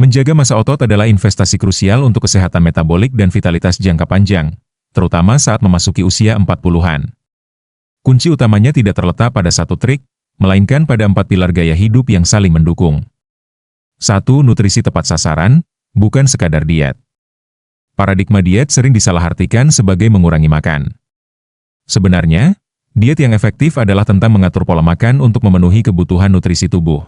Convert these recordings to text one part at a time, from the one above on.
Menjaga massa otot adalah investasi krusial untuk kesehatan metabolik dan vitalitas jangka panjang, terutama saat memasuki usia 40-an. Kunci utamanya tidak terletak pada satu trik, melainkan pada 4 pilar gaya hidup yang saling mendukung. 1. Nutrisi tepat sasaran, bukan sekadar diet. Paradigma diet sering disalahartikan sebagai mengurangi makan. Sebenarnya, diet yang efektif adalah tentang mengatur pola makan untuk memenuhi kebutuhan nutrisi tubuh.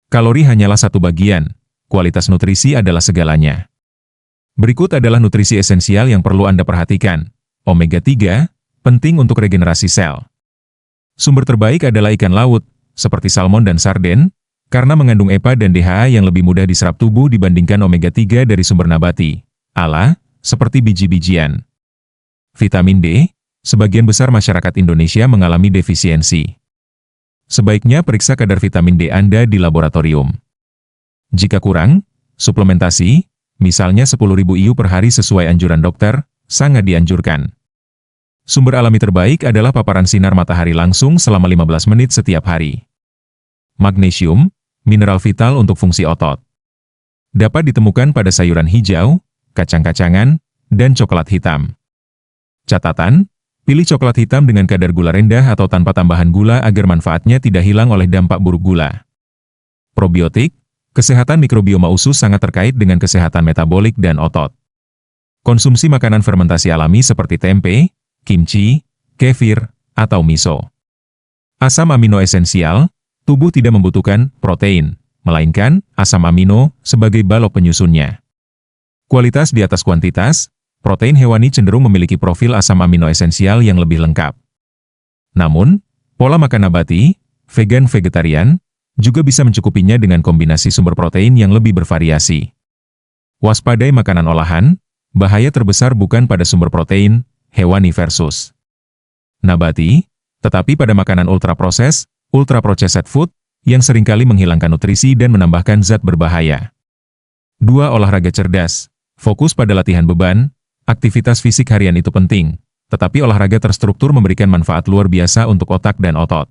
Kalori hanyalah satu bagian, kualitas nutrisi adalah segalanya. Berikut adalah nutrisi esensial yang perlu Anda perhatikan. Omega 3, penting untuk regenerasi sel. Sumber terbaik adalah ikan laut, seperti salmon dan sarden, karena mengandung EPA dan DHA yang lebih mudah diserap tubuh dibandingkan omega 3 dari sumber nabati, seperti biji-bijian. Vitamin D, sebagian besar masyarakat Indonesia mengalami defisiensi. Sebaiknya periksa kadar vitamin D Anda di laboratorium. Jika kurang, suplementasi, misalnya 10.000 IU per hari sesuai anjuran dokter, sangat dianjurkan. Sumber alami terbaik adalah paparan sinar matahari langsung selama 15 menit setiap hari. Magnesium, mineral vital untuk fungsi otot. Dapat ditemukan pada sayuran hijau, kacang-kacangan, dan coklat hitam. Catatan, pilih coklat hitam dengan kadar gula rendah atau tanpa tambahan gula agar manfaatnya tidak hilang oleh dampak buruk gula. Probiotik, kesehatan mikrobioma usus sangat terkait dengan kesehatan metabolik dan otot. Konsumsi makanan fermentasi alami seperti tempe, kimchi, kefir, atau miso. Asam amino esensial, tubuh tidak membutuhkan protein, melainkan asam amino sebagai balok penyusunnya. Kualitas di atas kuantitas, protein hewani cenderung memiliki profil asam amino esensial yang lebih lengkap. Namun, pola makan nabati, vegan-vegetarian, juga bisa mencukupinya dengan kombinasi sumber protein yang lebih bervariasi. Waspadai makanan olahan, bahaya terbesar bukan pada sumber protein, hewani versus nabati, tetapi pada makanan ultra-processed food, yang seringkali menghilangkan nutrisi dan menambahkan zat berbahaya. 2. Olahraga cerdas, fokus pada latihan beban, aktivitas fisik harian itu penting, tetapi olahraga terstruktur memberikan manfaat luar biasa untuk otak dan otot.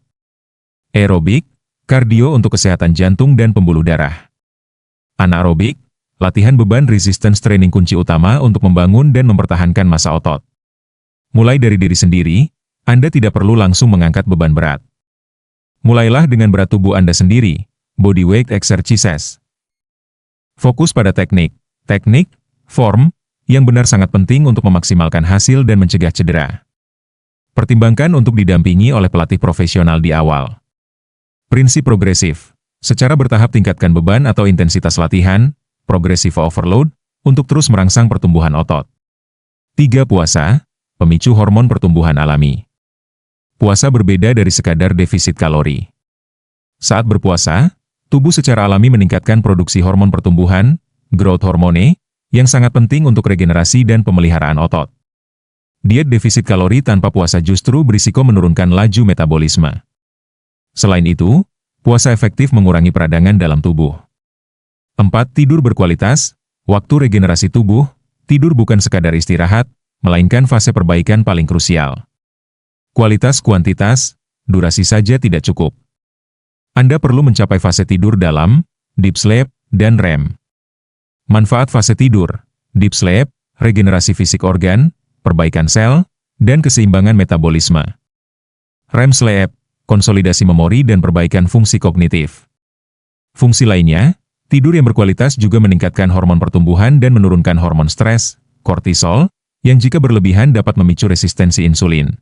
Aerobik, kardio untuk kesehatan jantung dan pembuluh darah. Anaerobik, latihan beban resistance training kunci utama untuk membangun dan mempertahankan massa otot. Mulai dari diri sendiri, Anda tidak perlu langsung mengangkat beban berat. Mulailah dengan berat tubuh Anda sendiri, body weight exercises. Fokus pada teknik, form, yang benar sangat penting untuk memaksimalkan hasil dan mencegah cedera. Pertimbangkan untuk didampingi oleh pelatih profesional di awal. Prinsip progresif, secara bertahap tingkatkan beban atau intensitas latihan, progressive overload, untuk terus merangsang pertumbuhan otot. 3. Puasa, pemicu hormon pertumbuhan alami. Puasa berbeda dari sekadar defisit kalori. Saat berpuasa, tubuh secara alami meningkatkan produksi hormon pertumbuhan, growth hormone, yang sangat penting untuk regenerasi dan pemeliharaan otot. Diet defisit kalori tanpa puasa justru berisiko menurunkan laju metabolisme. Selain itu, puasa efektif mengurangi peradangan dalam tubuh. 4. Tidur berkualitas, waktu regenerasi tubuh, tidur bukan sekadar istirahat, melainkan fase perbaikan paling krusial. Kualitas kuantitas, durasi saja tidak cukup. Anda perlu mencapai fase tidur dalam, deep sleep, dan REM. Manfaat fase tidur, deep sleep, regenerasi fisik organ, perbaikan sel, dan keseimbangan metabolisme. REM sleep, konsolidasi memori dan perbaikan fungsi kognitif. Fungsi lainnya, tidur yang berkualitas juga meningkatkan hormon pertumbuhan dan menurunkan hormon stres, kortisol, yang jika berlebihan dapat memicu resistensi insulin.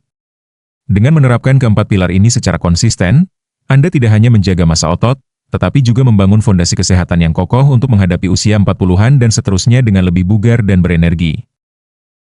Dengan menerapkan keempat pilar ini secara konsisten, Anda tidak hanya menjaga massa otot, tetapi juga membangun fondasi kesehatan yang kokoh untuk menghadapi usia 40-an dan seterusnya dengan lebih bugar dan berenergi.